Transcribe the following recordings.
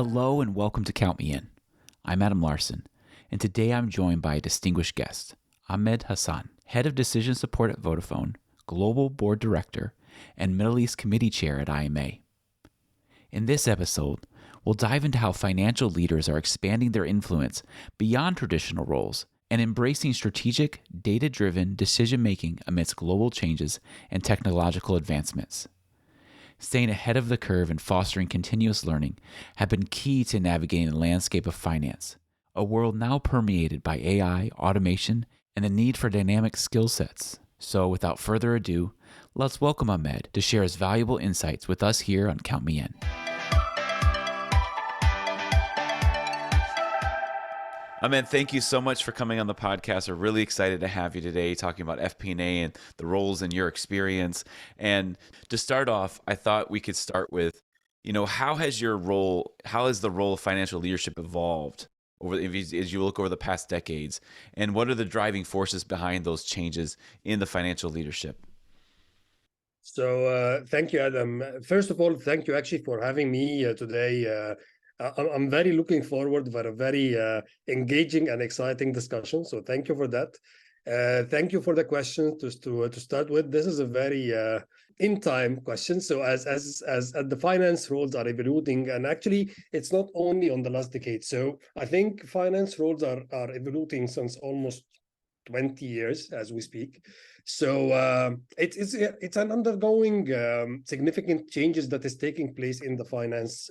Hello and welcome to Count Me In. I'm Adam Larson, and today I'm joined by a distinguished guest, Ahmed Hassan, Head of Decision Support at Vodafone, Global Board Director, and Middle East Committee Chair at IMA. In this episode, we'll dive into how financial leaders are expanding their influence beyond traditional roles and embracing strategic, data-driven decision-making amidst global changes and technological advancements. Staying ahead of the curve and fostering continuous learning have been key to navigating the landscape of finance, a world now permeated by AI, automation, and the need for dynamic skill sets. So without further ado, let's welcome Ahmed to share his valuable insights with us here on Count Me In. Ahmed, thank you so much for coming on the podcast. We're really excited to have you today talking about FP&A and the roles in your experience. And to start off, I thought we could start with, how has the role of financial leadership evolved as you look over the past decades? And what are the driving forces behind those changes in the financial leadership? So thank you, Adam. First of all, thank you actually for having me today. I'm very looking forward for a very engaging and exciting discussion. So thank you for that. Thank you for the question to start with. This is a very in-time question. So as the finance roles are evolving, and actually it's not only on the last decade. So I think finance roles are evolving since almost 20 years as we speak. So it's an undergoing significant changes that is taking place in the finance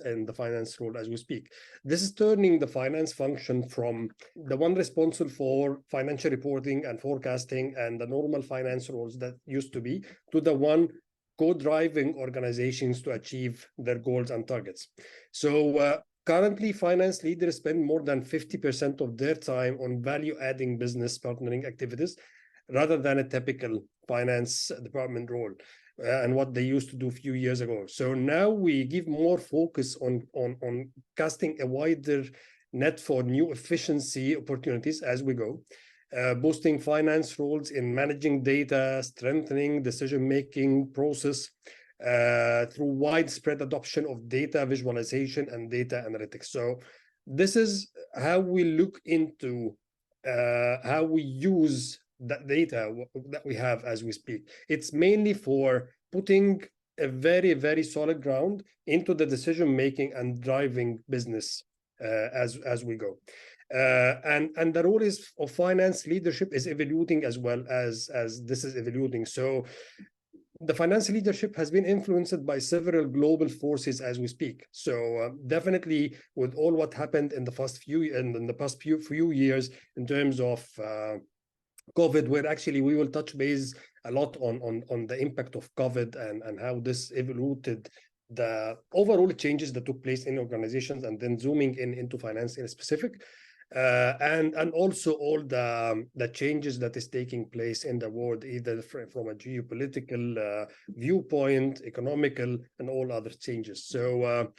role as we speak. This is turning the finance function from the one responsible for financial reporting and forecasting and the normal finance roles that used to be, to the one co-driving organizations to achieve their goals and targets. So currently, finance leaders spend more than 50% of their time on value-adding business partnering activities rather than a typical finance department role and what they used to do a few years ago. So now we give more focus on casting a wider net for new efficiency opportunities as we go, boosting finance roles in managing data, strengthening decision-making process, through widespread adoption of data visualization and data analytics. So this is how we look into how we use that data that we have as we speak. It's mainly for putting a very, very solid ground into the decision making and driving business as we go. And the role of finance leadership is evolving as well as this is evolving. So the finance leadership has been influenced by several global forces as we speak. So definitely, with all what happened in the past few years in terms of COVID, where actually we will touch base a lot on the impact of COVID and how this evolved the overall changes that took place in organizations, and then zooming into finance in specific. And also all the changes that is taking place in the world, either from a geopolitical viewpoint, economical, and all other changes. So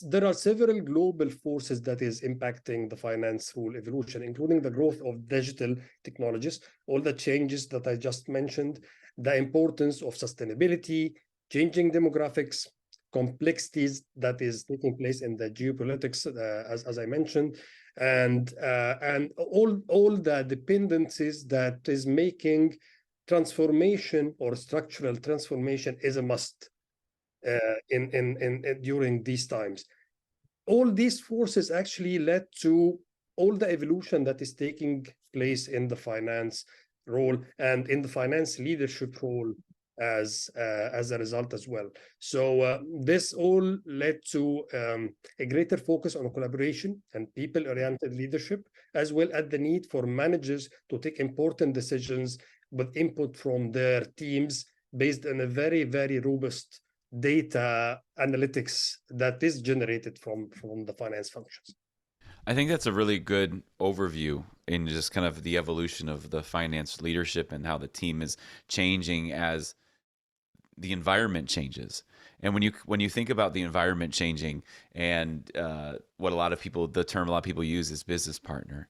there are several global forces that is impacting the finance rule evolution, including the growth of digital technologies, all the changes that I just mentioned, the importance of sustainability, changing demographics, complexities that is taking place in the geopolitics, as I mentioned, and all the dependencies that is making transformation or structural transformation is a must in during these times. All these forces actually led to all the evolution that is taking place in the finance role and in the finance leadership role as a result as well. So this all led to a greater focus on collaboration and people-oriented leadership, as well as the need for managers to take important decisions with input from their teams based on a very, very robust data analytics that is generated from the finance functions. I think that's a really good overview in just kind of the evolution of the finance leadership and how the team is changing as the environment changes. And when you think about the environment changing and the term a lot of people use is business partner.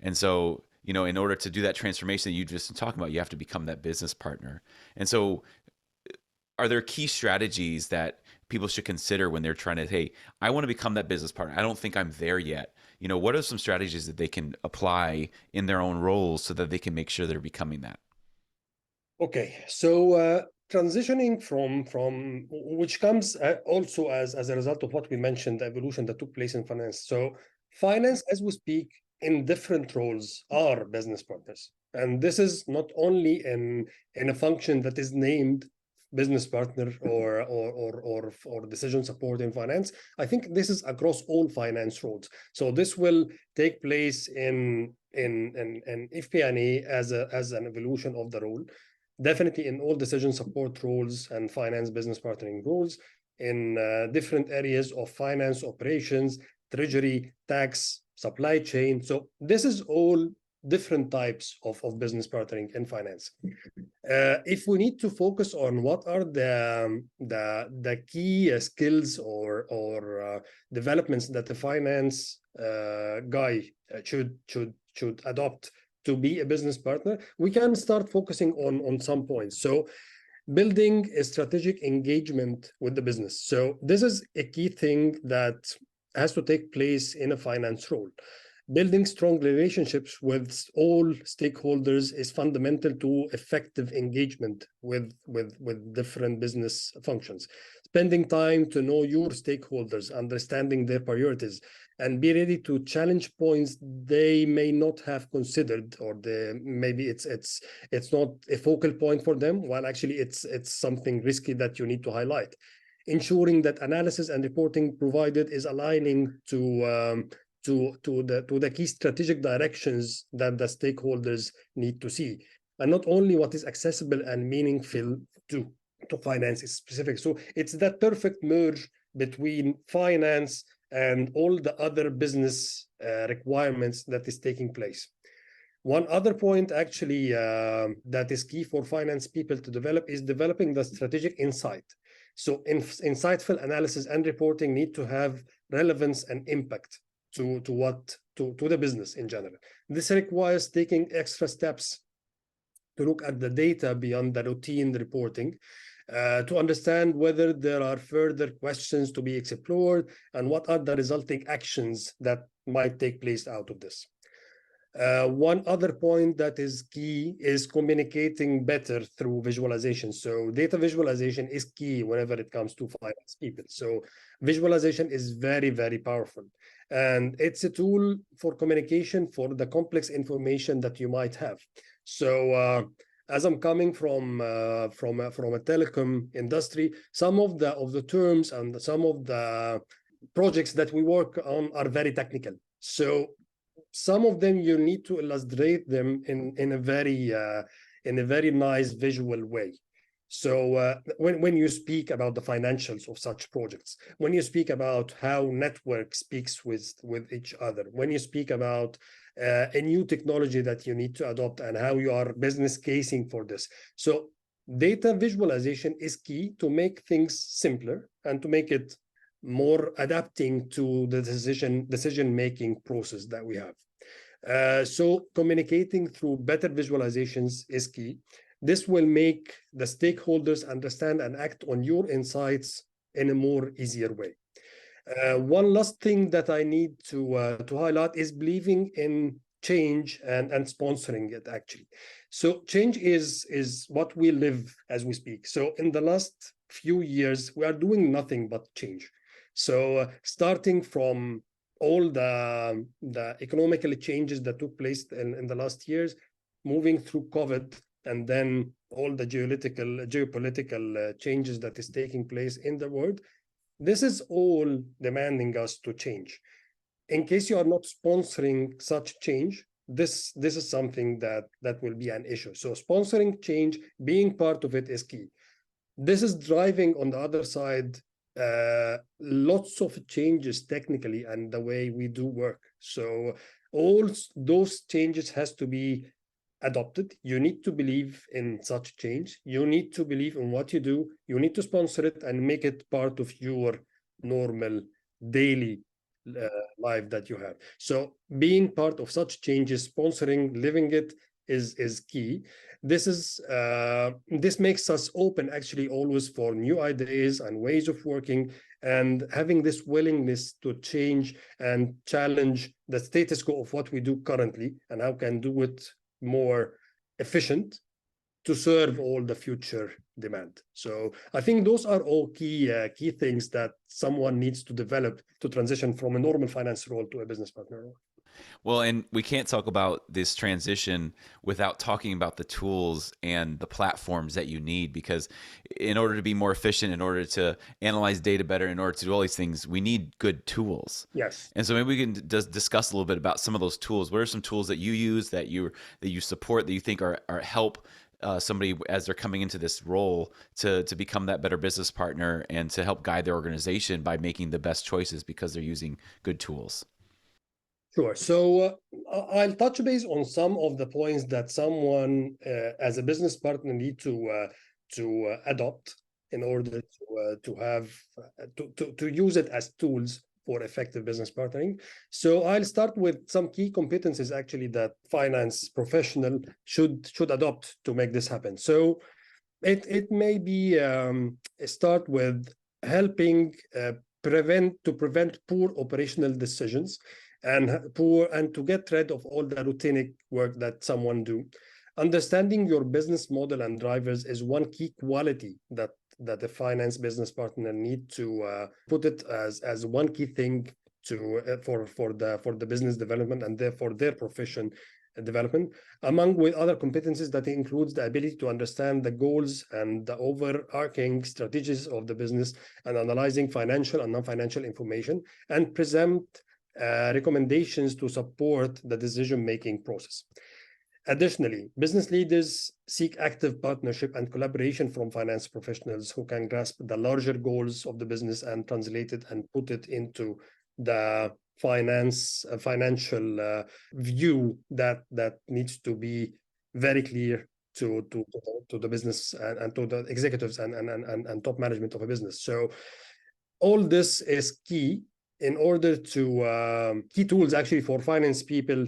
And so, in order to do that transformation that you just talking about, you have to become that business partner. And so are there key strategies that people should consider when they're trying to, hey, I want to become that business partner. I don't think I'm there yet. What are some strategies that they can apply in their own roles so that they can make sure they're becoming that? Okay, so transitioning from which comes also as a result of what we mentioned, the evolution that took place in finance. So finance, as we speak, in different roles are business partners, and this is not only in a function that is named business partner or decision support in finance. I think this is across all finance roles. So this will take place in FP&A as an evolution of the role, definitely in all decision support roles and finance business partnering roles, in different areas of finance operations, treasury, tax, supply chain. So this is all different types of business partnering in finance. If we need to focus on what are the key skills or developments that the finance guy should adopt to be a business partner, we can start focusing on some points. So building a strategic engagement with the business. So this is a key thing that has to take place in a finance role. Building strong relationships with all stakeholders is fundamental to effective engagement with different business functions. Spending time to know your stakeholders, understanding their priorities, and be ready to challenge points they may not have considered, or maybe it's not a focal point for them, while actually it's something risky that you need to highlight. Ensuring that analysis and reporting provided is aligning to the key strategic directions that the stakeholders need to see, and not only what is accessible and meaningful to finance is specific. So it's that perfect merge between finance and all the other business requirements that is taking place. One other point actually that is key for finance people to develop is developing the strategic insight. So insightful analysis and reporting need to have relevance and impact to the business in general. This requires taking extra steps to look at the data beyond the routine reporting, to understand whether there are further questions to be explored and what are the resulting actions that might take place out of this. One other point that is key is communicating better through visualization. So data visualization is key whenever it comes to finance people. So visualization is very, very powerful. And it's a tool for communication for the complex information that you might have. So as I'm coming from a telecom industry, some of the terms and some of the projects that we work on are very technical. So some of them you need to illustrate them in a very nice visual way. So when you speak about the financials of such projects, when you speak about how network speaks with each other, when you speak about a new technology that you need to adopt and how you are business casing for this. So data visualization is key to make things simpler and to make it more adapting to the decision-making process that we have. So communicating through better visualizations is key. This will make the stakeholders understand and act on your insights in a more easier way. One last thing that I need to highlight is believing in change and sponsoring it, actually. So change is what we live as we speak. So in the last few years, we are doing nothing but change. So starting from all the economical changes that took place in the last years, moving through COVID, and then all the geopolitical changes that is taking place in the world, this is all demanding us to change. In case you are not sponsoring such change, this is something that will be an issue. So sponsoring change, being part of it is key. This is driving on the other side lots of changes technically and the way we do work. So all those changes has to be adopted. You need to believe in such change. You need to believe in what you do. You need to sponsor it and make it part of your normal daily life that you have. So being part of such changes, sponsoring, living it, is key. This makes us open actually always for new ideas and ways of working, and having this willingness to change and challenge the status quo of what we do currently and how can do it more efficient to serve all the future demand. So I think those are all key things that someone needs to develop to transition from a normal finance role to a business partner role. Well, and we can't talk about this transition without talking about the tools and the platforms that you need, because in order to be more efficient, in order to analyze data better, in order to do all these things, we need good tools. Yes. And so maybe we can just discuss a little bit about some of those tools. What are some tools that you use, that you support, that you think are help somebody as they're coming into this role to become that better business partner and to help guide their organization by making the best choices because they're using good tools? Sure. So I'll touch base on some of the points that someone as a business partner need to adopt in order to have to use it as tools for effective business partnering. So I'll start with some key competencies actually that finance professional should adopt to make this happen. So it may be start with helping prevent poor operational decisions and to get rid of all the routinic work that someone do. Understanding your business model and drivers is one key quality that a finance business partner need to put it as one key thing to for the business development and therefore their profession development, among with other competencies that includes the ability to understand the goals and the overarching strategies of the business and analyzing financial and non-financial information and present recommendations to support the decision-making process. Additionally, business leaders seek active partnership and collaboration from finance professionals who can grasp the larger goals of the business and translate it and put it into the financial view that needs to be very clear to the business and to the executives and top management of a business. So all this is key in order to key tools actually for finance people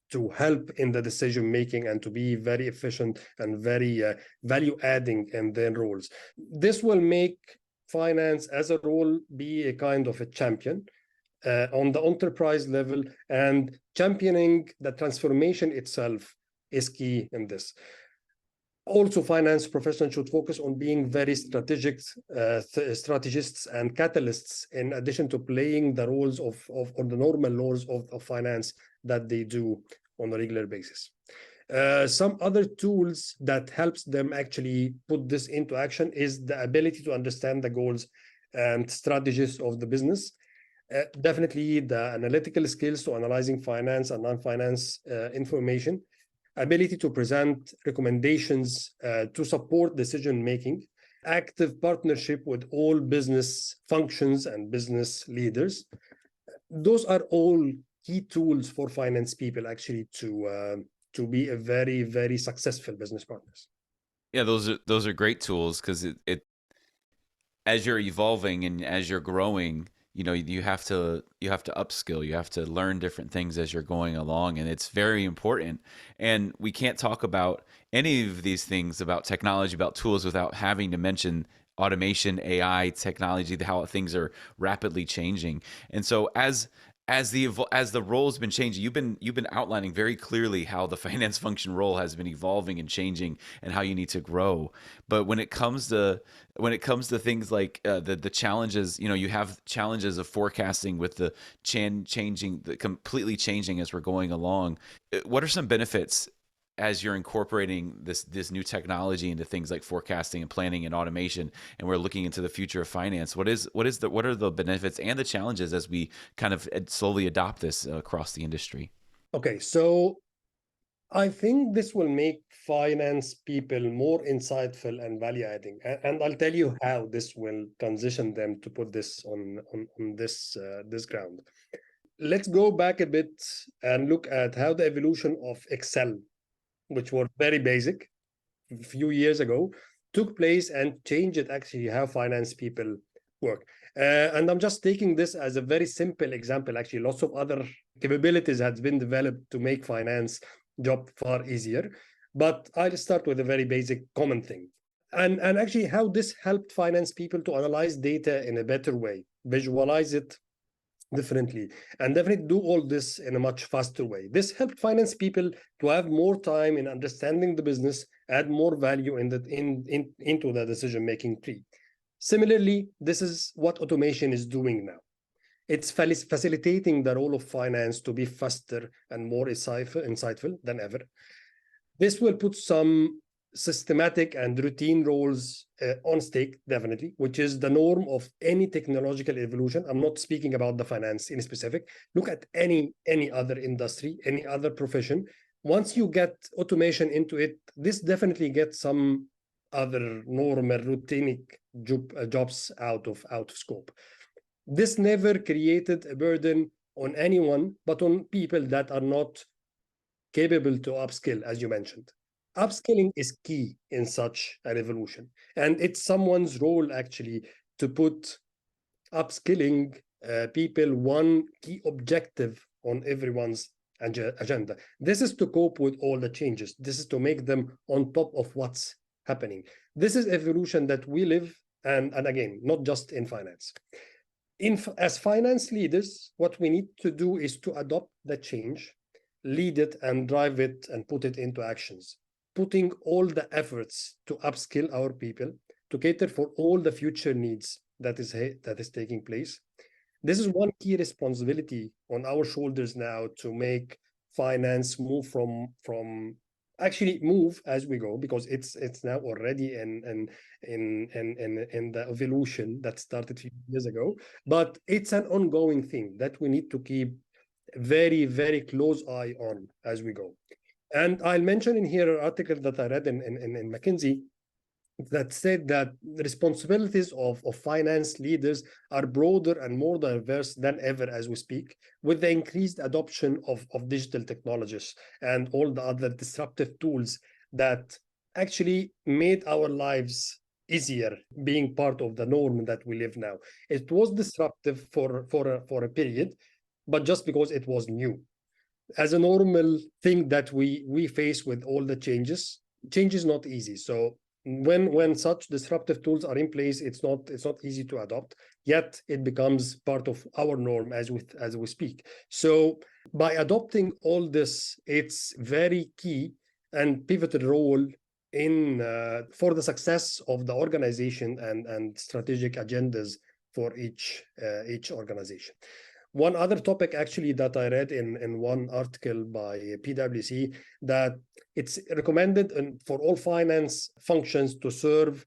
to help in the decision making and to be very efficient and very value adding in their roles. This will make finance as a role be a kind of a champion on the enterprise level, and championing the transformation itself is key in this. Also, finance professionals should focus on being very strategic strategists and catalysts, in addition to playing the roles of or the normal roles of finance that they do on a regular basis. Some other tools that helps them actually put this into action is the ability to understand the goals and strategies of the business. Definitely the analytical skills to analyzing finance and non-finance information, ability to present recommendations to support decision-making, active partnership with all business functions and business leaders. Those are all key tools for finance people actually to be a very, very successful business partners. Yeah, those are great tools, because it as you're evolving and as you're growing, you have to upskill, you have to learn different things as you're going along, and it's very important. And we can't talk about any of these things, about technology, about tools, without having to mention automation, AI, technology, how things are rapidly changing. And so as the role has been changing, you've been outlining very clearly how the finance function role has been evolving and changing, and how you need to grow. But when it comes to things like the challenges, you have challenges of forecasting with the completely changing as we're going along. What are some benefits as you're incorporating this new technology into things like forecasting and planning and automation, and we're looking into the future of finance? What are the benefits and the challenges as we kind of slowly adopt this across the industry? Okay, so I think this will make finance people more insightful and value adding, and I'll tell you how this will transition them to put this on this ground. Let's go back a bit and look at how the evolution of Excel, which were very basic a few years ago, took place and changed it actually how finance people work. And I'm just taking this as a very simple example. Actually, lots of other capabilities has been developed to make finance job far easier. But I'll start with a very basic common thing. And actually how this helped finance people to analyze data in a better way, visualize it differently, and definitely do all this in a much faster way. This helped finance people to have more time in understanding the business, add more value into the decision making tree. Similarly, this is what automation is doing now. It's facilitating the role of finance to be faster and more insightful than ever. This will put some systematic and routine roles on stake, definitely, which is the norm of any technological evolution. I'm not speaking about the finance in specific. Look at any other industry, any other profession. Once you get automation into it, this definitely gets some other normal routinic jobs out of scope. This never created a burden on anyone, but on people that are not capable to upskill, as you mentioned. Upskilling is key in such a revolution. And it's someone's role actually to put upskilling people one key objective on everyone's agenda. This is to cope with all the changes. This is to make them on top of what's happening. This is evolution that we live, and again, not just in finance. As finance leaders, what we need to do is to adopt the change, lead it and drive it and put it into actions, putting all the efforts to upskill our people, to cater for all the future needs that is taking place. This is one key responsibility on our shoulders now, to make finance move from actually move as we go, because it's now already in the evolution that started a few years ago, but it's an ongoing thing that we need to keep very, very close eye on as we go. And I'll mention in here an article that I read in McKinsey that said that the responsibilities of finance leaders are broader and more diverse than ever as we speak, with the increased adoption of digital technologies and all the other disruptive tools that actually made our lives easier, being part of the norm that we live now. It was disruptive for a period, but just because it was new. As a normal thing that we face with all the change is not easy. So when such disruptive tools are in place, it's not easy to adopt, yet it becomes part of our norm as we speak. So by adopting all this, it's very key and pivotal role in for the success of the organization and strategic agendas for each organization. One other topic actually that I read in one article by PwC, that it's recommended for all finance functions to serve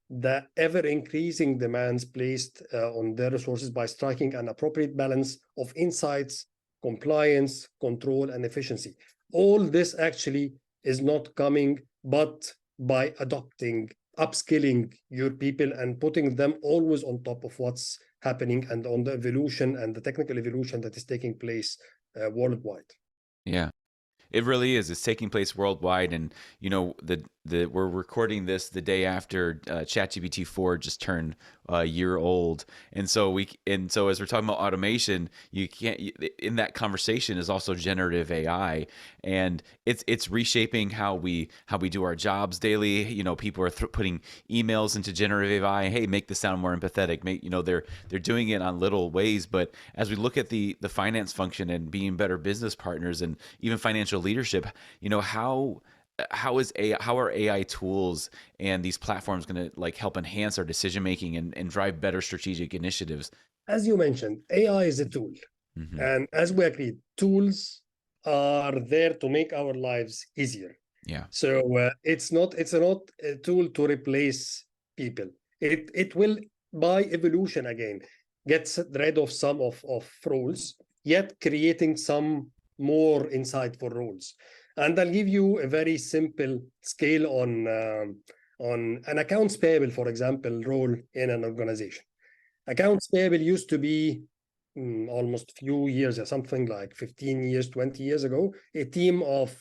the ever-increasing demands placed on their resources by striking an appropriate balance of insights, compliance, control, and efficiency. All this actually is not coming but by adopting, upskilling your people and putting them always on top of what's happening and on the evolution and the technical evolution that is taking place worldwide. Yeah. It really is. It's taking place worldwide, and we're recording this the day after ChatGPT 4 just turned a year old, and so as we're talking about automation, you can't. In that conversation is also generative AI, and it's reshaping how we do our jobs daily. People are putting emails into generative AI. Hey, make this sound more empathetic. They're doing it on little ways, but as we look at the finance function and being better business partners and even financial leadership, how are AI tools and these platforms going to help enhance our decision making and drive better strategic initiatives? As you mentioned, AI is a tool, and as we agreed, tools are there to make our lives easier. Yeah. So it's not a tool to replace people. It will, by evolution again, get rid of some of roles, yet creating some more insightful roles. And I'll give you a very simple scale on an accounts payable, for example, role in an organization. Accounts payable used to be almost few years, or something like 15 years, 20 years ago, a team of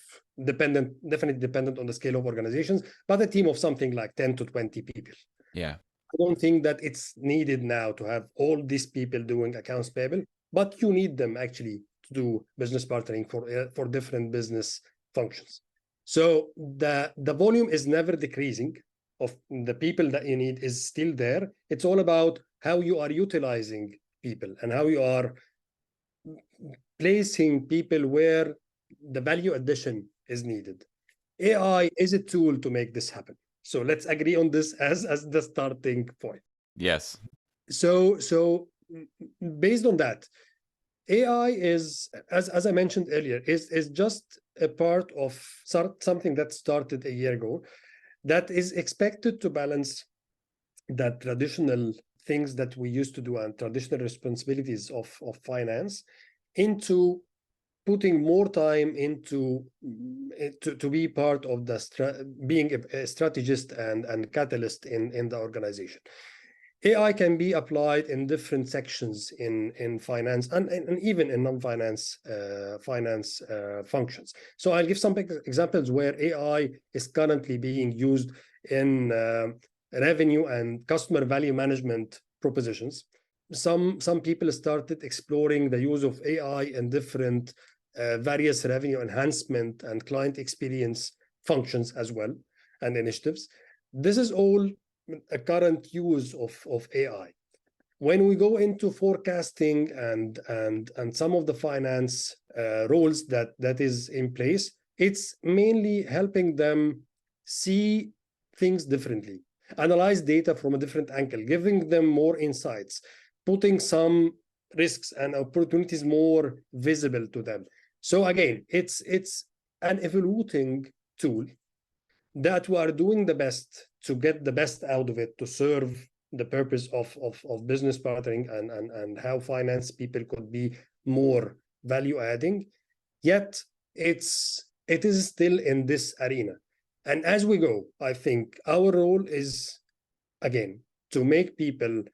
definitely dependent on the scale of organizations, but a team of something like 10 to 20 people. Yeah. I don't think that it's needed now to have all these people doing accounts payable, but you need them actually to do business partnering for different business functions. So the volume is never decreasing of the people that you need is still there. It's all about how you are utilizing people and how you are placing people where the value addition is needed. AI is a tool to make this happen. So let's agree on this as the starting point. Yes. So based on that, AI is, as I mentioned earlier, is just a part of something that started a year ago that is expected to balance that traditional things that we used to do and traditional responsibilities of finance into putting more time into to be part of the being a strategist and catalyst in the organization. AI can be applied in different sections in finance and even in non-finance finance functions. So I'll give some examples where AI is currently being used in revenue and customer value management propositions. Some people started exploring the use of AI in different various revenue enhancement and client experience functions as well and initiatives. This is all a current use of AI. When we go into forecasting and some of the finance roles that is in place, it's mainly helping them see things differently, analyze data from a different angle, giving them more insights, putting some risks and opportunities more visible to them. So again, it's an evolving tool that we are doing the best to get the best out of it to serve the purpose of business partnering and how finance people could be more value adding. Yet it is still in this arena. And as we go, I think our role is, again, to make people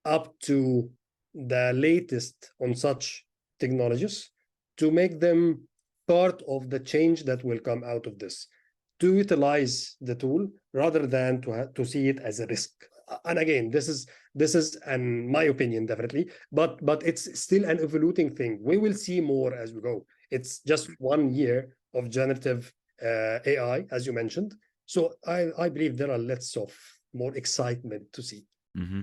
up to the latest on such technologies, to make them part of the change that will come out of this, to utilize the tool rather than to see it as a risk. And again, this is in my opinion, definitely, but it's still an evolving thing. We will see more as we go. It's just 1 year of generative AI, as you mentioned. So I believe there are lots of more excitement to see. Mm-hmm.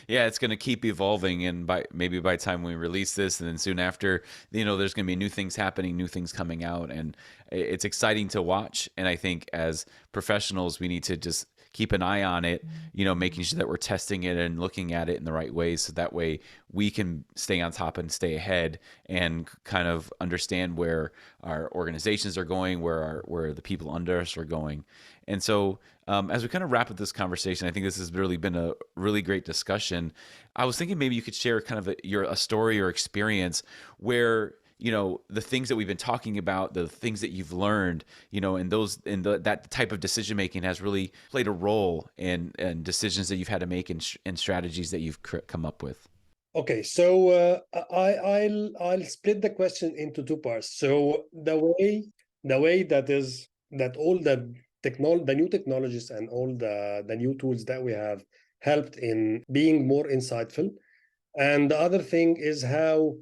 Yeah, it's going to keep evolving, and maybe by the time we release this, and then soon after, there's going to be new things happening, new things coming out, and it's exciting to watch. And I think as professionals, we need to just keep an eye on it, making sure that we're testing it and looking at it in the right ways, so that way we can stay on top and stay ahead and kind of understand where our organizations are going, where the people under us are going. And so as we kind of wrap up this conversation, I think this has really been a really great discussion. I was thinking maybe you could share kind of a story or experience where the things that we've been talking about, the things that you've learned, and that type of decision making has really played a role in decisions that you've had to make and strategies that you've come up with. Okay, so I'll split the question into two parts. So the way that all the new technologies and all the new tools that we have helped in being more insightful, and the other thing is how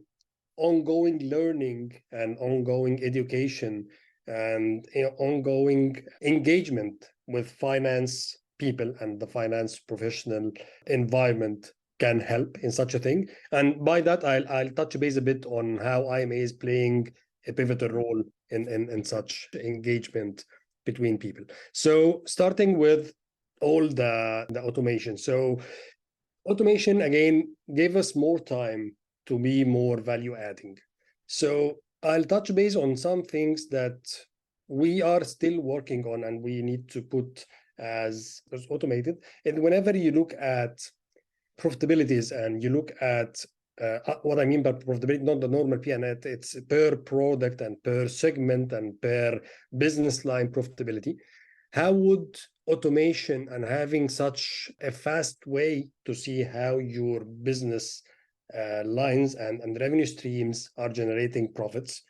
ongoing learning and ongoing education and ongoing engagement with finance people and the finance professional environment can help in such a thing. And by that, I'll touch base a bit on how IMA is playing a pivotal role in such engagement between people. So starting with all the automation. So automation, again, gave us more time to be more value adding. So I'll touch base on some things that we are still working on and we need to put as automated. And whenever you look at profitabilities and you look at what I mean by profitability, not the normal P&L, it's per product and per segment and per business line profitability. How would automation and having such a fast way to see how your business lines and revenue streams are generating profits,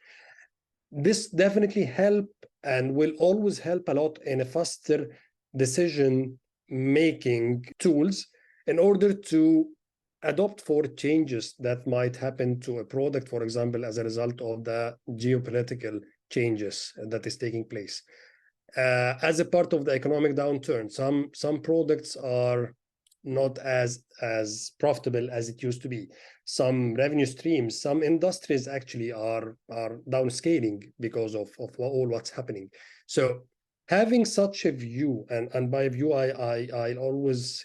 this definitely help and will always help a lot in a faster decision making tools in order to adopt for changes that might happen to a product, for example, as a result of the geopolitical changes that is taking place. As a part of the economic downturn, some products are not as profitable as it used to be. Some revenue streams, some industries actually are downscaling because of all what's happening. So having such a view, and by view I always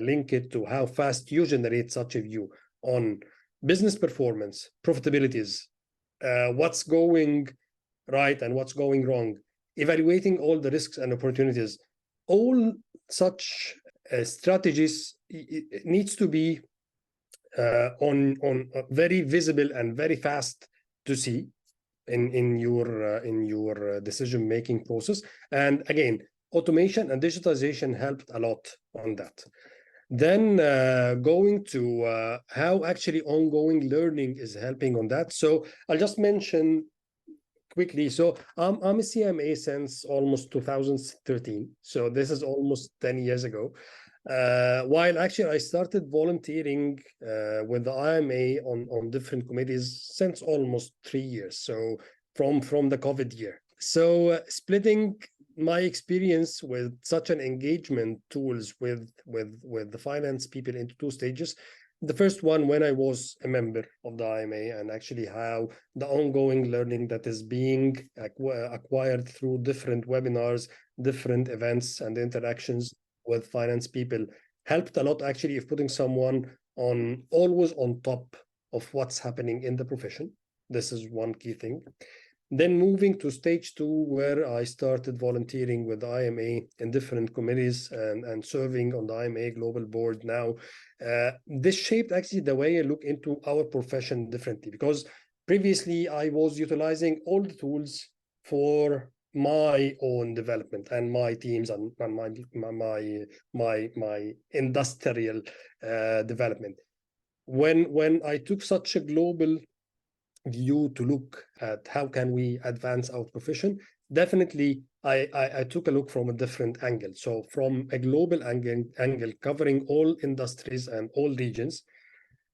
link it to how fast you generate such a view on business performance, profitabilities, what's going right and what's going wrong, evaluating all the risks and opportunities. All such strategies needs to be on very visible and very fast to see in your decision making process. And again, automation and digitization helped a lot on that. Then going to how actually ongoing learning is helping on that. So I'll just mention quickly. So I'm a CMA since almost 2013. So this is almost 10 years ago. While actually I started volunteering with the IMA on different committees since almost 3 years. So from the COVID year. So splitting my experience with such an engagement tools with the finance people into two stages. The first one, when I was a member of the IMA, and actually how the ongoing learning that is being acquired through different webinars, different events, and interactions with finance people helped a lot actually of putting someone on always on top of what's happening in the profession. This is one key thing. Then moving to stage two, where I started volunteering with the IMA in different committees and serving on the IMA global board now. This shaped actually the way I look into our profession differently, because previously I was utilizing all the tools for my own development and my teams and my industrial development. When I took such a global view to look at how can we advance our profession, definitely I took a look from a different angle. So from a global angle covering all industries and all regions,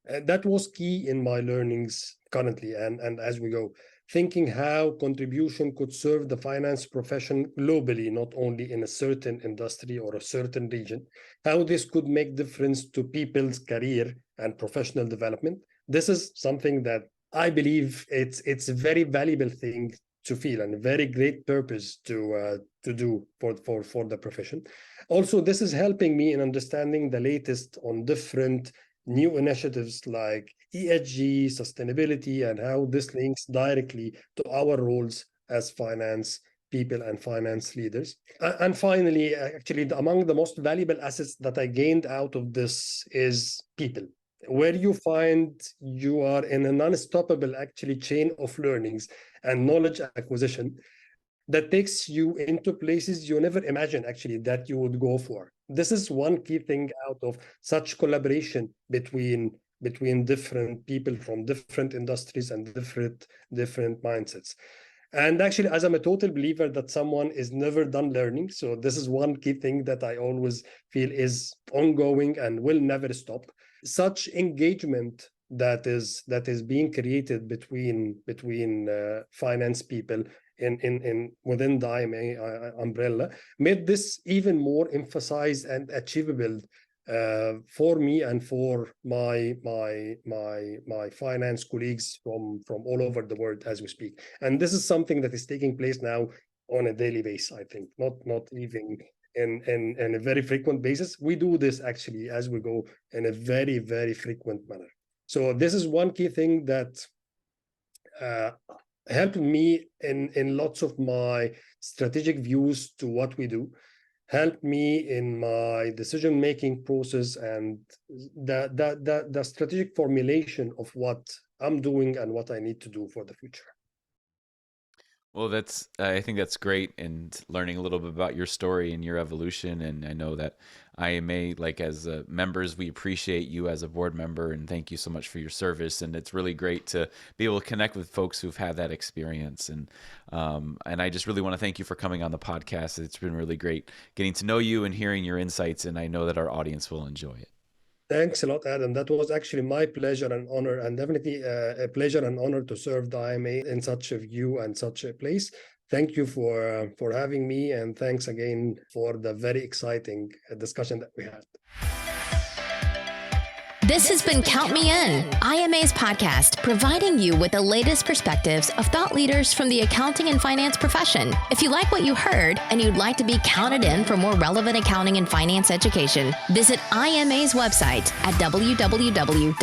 that was key in my learnings currently and as we go, thinking how contribution could serve the finance profession globally, not only in a certain industry or a certain region, how this could make difference to people's career and professional development. This is something that I believe it's a very valuable thing to feel and a very great purpose to do for the profession. Also, this is helping me in understanding the latest on different new initiatives like ESG, sustainability, and how this links directly to our roles as finance people and finance leaders. And finally, actually, among the most valuable assets that I gained out of this is people, where you find you are in an unstoppable actually chain of learnings and knowledge acquisition that takes you into places you never imagined actually that you would go for. This is one key thing out of such collaboration between different people from different industries and different mindsets. And actually, as I'm a total believer that someone is never done learning, so this is one key thing that I always feel is ongoing and will never stop. Such engagement that is being created between finance people in within the IMA umbrella made this even more emphasized and achievable for me and for my finance colleagues from all over the world as we speak. And this is something that is taking place now on a daily basis. I think not even in a very frequent basis. We do this actually as we go in a very, very frequent manner. So this is one key thing that helped me in lots of my strategic views to what we do, helped me in my decision making process and the strategic formulation of what I'm doing and what I need to do for the future. Well, I think that's great, and learning a little bit about your story and your evolution. And I know that IMA, like as members, we appreciate you as a board member, and thank you so much for your service. And it's really great to be able to connect with folks who've had that experience. And I just really want to thank you for coming on the podcast. It's been really great getting to know you and hearing your insights, and I know that our audience will enjoy it. Thanks a lot, Adam. That was actually my pleasure and honor, and definitely a pleasure and honor to serve the IMA in such a view and such a place. Thank you for having me, and thanks again for the very exciting discussion that we had. This has been Count Me In, IMA's podcast, providing you with the latest perspectives of thought leaders from the accounting and finance profession. If you like what you heard and you'd like to be counted in for more relevant accounting and finance education, visit IMA's website at www.imanet.org.